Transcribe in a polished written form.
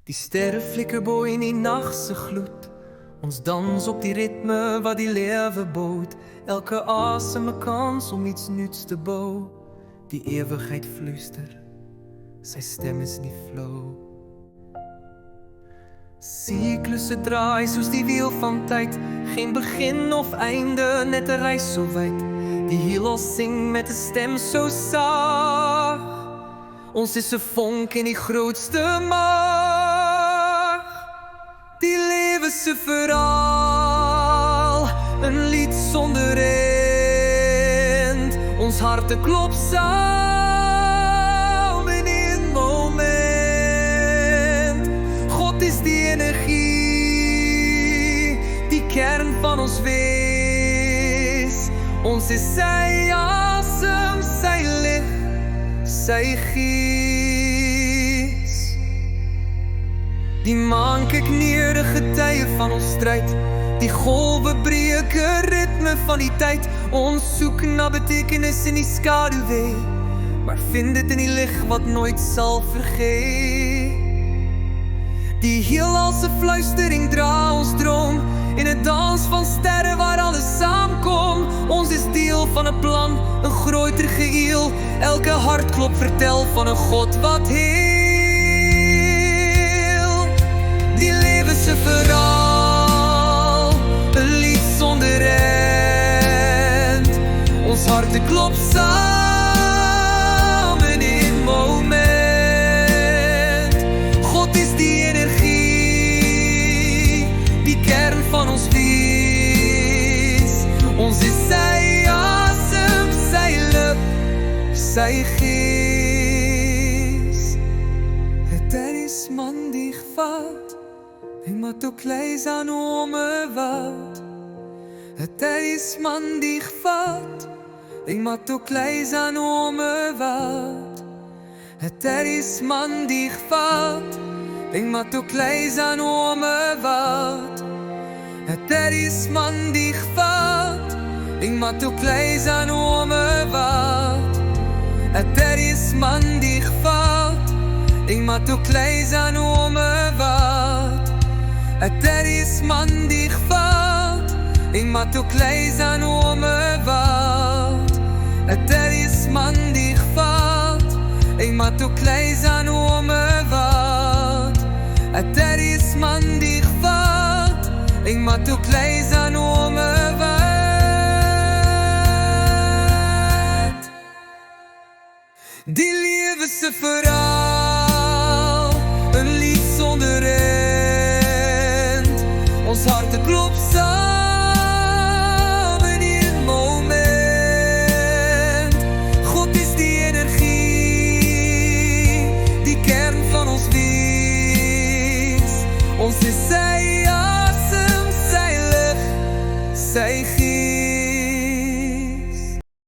Die sterre flikkerboy in die nachtse gloed. Ons dans op die ritme wat die lewe bood. Elke asem 'n kans om iets nuuts te bou. Die ewigheid fluister, sy stem is nie flou. Siklusse draai soos die wiel van tyd. Geen begin of einde, net 'n reis so wyd. Die heelal sing met 'n stem so sag. Ons is 'n vonk in die grootste mag. Die lewe se verhaal, 'n lied sonder eind. Ons harte klop saam in een moment. God is die energie, die kern van ons wees. Ons is sy asem, sy lig, sy gees. Die maan kyk neer, die getye van ons stryd. Die golwe breek, 'n ritme van die tyd. Ons soek na betekenis in die skaduwee, maar vind dit in die lig wat nooit sal vergeet. Die heelal se fluistering dra ons droom in 'n dans van sterre waar alles saamkom. Ons is deel van 'n plan, 'n groter geheel. Elke hartklop vertel van 'n God wat heel. Die lewe se verhaal, 'n lied sonder eind. Ons harte klop saam in een moment. God is die energie, die kern van ons wees. Ons is sy asem, sy lip, sy gees. Het is man die gevat, hy moet ook lees aan ome wat. Het is man die gevat, hy moet ook lees aan ome wat. Het is man die gevat, hy moet ook lees aan ome wat. Het is man die gevat, hy moet ook lees aan ome wat. Het is man die gevat, hy moet ook lees aan ome wat. Het is man die gevat, hy moet ook lees aan ome wat. Het is man die gevat, hy moet ook lees aan ome wat. Het is man die gevat, hy moet ook lees aan ome wat. Die lewe se verhaal, 'n lied sonder eind. Ons harte klop saam in een moment. God is die energie, die kern van ons wees. Ons is sy